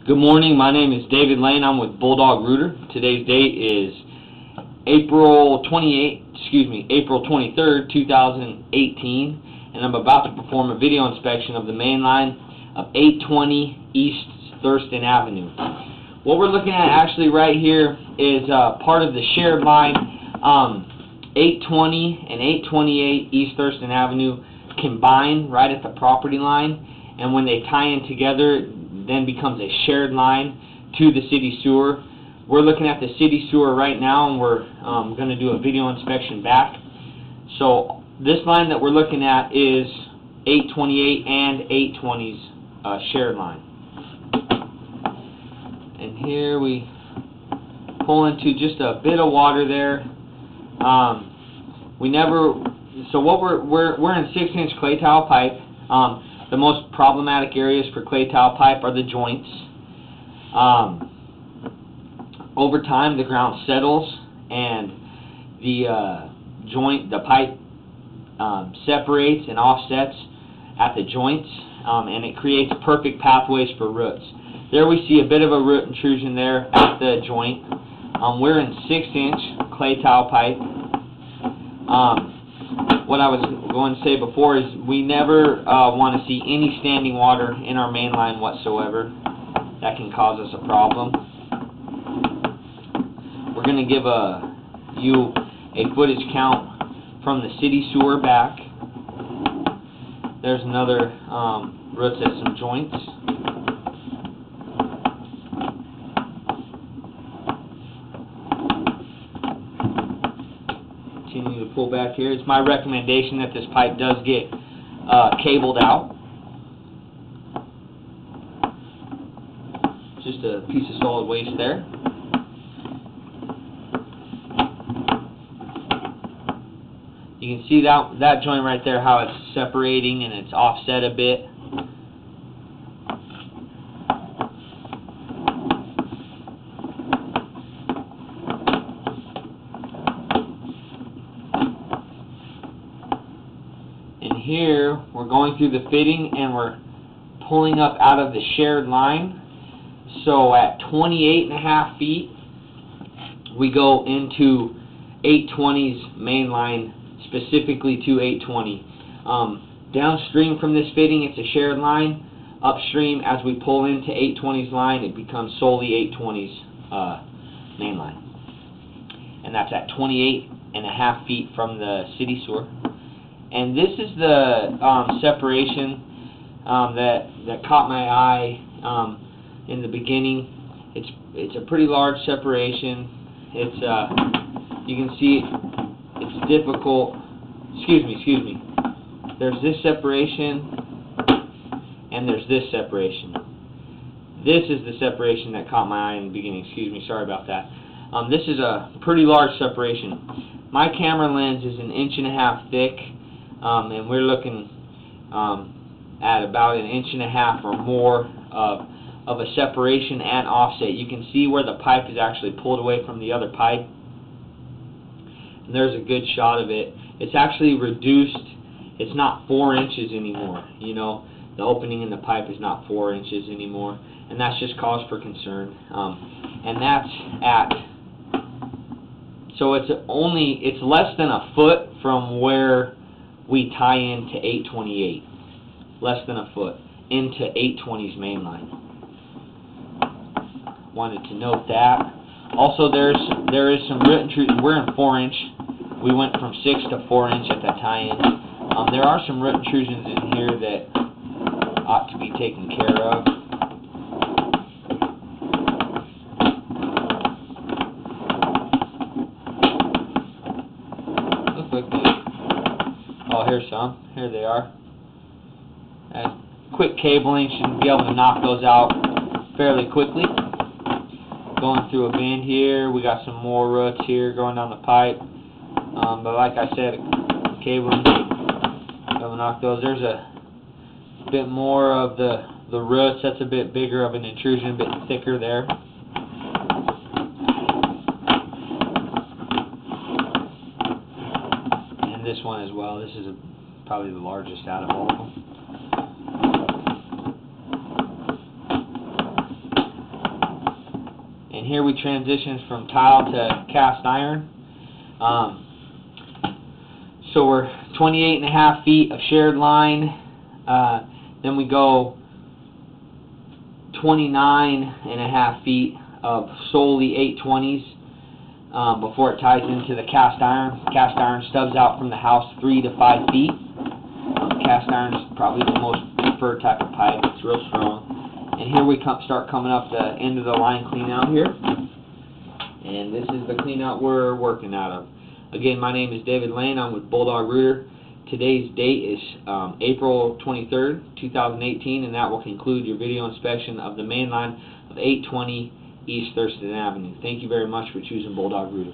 Good morning, my name is David Lane. I'm with Bulldog Rooter. Today's date is April 23rd, 2018, and I'm about to perform a video inspection of the main line of 820 East Thurston Avenue. What we're looking at actually right here is part of the shared line. 820 and 828 East Thurston Avenue combine right at the property line, and when they tie in together, it then becomes a shared line to the city sewer. We're looking at the city sewer right now, and we're going to do a video inspection back. So this line that we're looking at is 828 and 820's shared line. And here we pull into just a bit of water there. So what we're in 6-inch clay tile pipe. The most problematic areas for clay tile pipe are the joints. Over time, the ground settles and the pipe separates and offsets at the joints, and it creates perfect pathways for roots. There we see a bit of a root intrusion there at the joint. We're in 6-inch clay tile pipe. What I was going to say before is we never want to see any standing water in our main line whatsoever. That can cause us a problem. We're going to give you a footage count from the city sewer back. There's another roots at some joints. Continue to pull back here. It's my recommendation that this pipe does get cabled out. Just a piece of solid waste there. You can see that joint right there, how it's separating and it's offset a bit. Here we're going through the fitting and we're pulling up out of the shared line. So at 28.5 feet we go into 820's main line, specifically to 820. Downstream from this fitting it's a shared line. Upstream, as we pull into 820's line, it becomes solely 820's main line. And that's at 28.5 feet from the city sewer. And this is the separation that caught my eye in the beginning. It's a pretty large separation. It's you can see it's difficult. Excuse me. There's this separation and there's this separation. This is the separation that caught my eye in the beginning. Excuse me. Sorry about that. This is a pretty large separation. My camera lens is 1.5 inches thick. And we're looking at about 1.5 inches or more of a separation and offset. You can see where the pipe is actually pulled away from the other pipe, and there's a good shot of it. It's actually reduced. It's not 4 inches anymore. You know, the opening in the pipe is not 4 inches anymore, and that's just cause for concern. And that's at, so it's less than a foot from where we tie into 828, less than a foot, into 820's main line. Wanted to note that. Also, there is some root intrusion. We're in 4-inch. We went from 6 to 4-inch at the tie-in. There are some root intrusions in here that ought to be taken care of. Look like this. Oh, here's some. Here they are. Quick cabling should be able to knock those out fairly quickly. Going through a bend here. We got some more roots here going down the pipe. But like I said, cabling will knock those. There's a bit more of the roots. That's a bit bigger of an intrusion, a bit thicker there. This one as well. This is probably the largest out of all of them. here we transition from tile to cast iron. So we're 28.5 feet of shared line. Then we go 29.5 feet of solely 820s before it ties into the cast iron. Cast iron stubs out from the house 3 to 5 feet. Cast iron is probably the most preferred type of pipe. It's real strong. And here we start coming up the end of the line clean out here. And this is the clean out we're working out of. Again, my name is David Lane. I'm with Bulldog Rooter. Today's date is April 23rd, 2018, and that will conclude your video inspection of the main line of 820 East Thurston Avenue. Thank you very much for choosing Bulldog Rooter.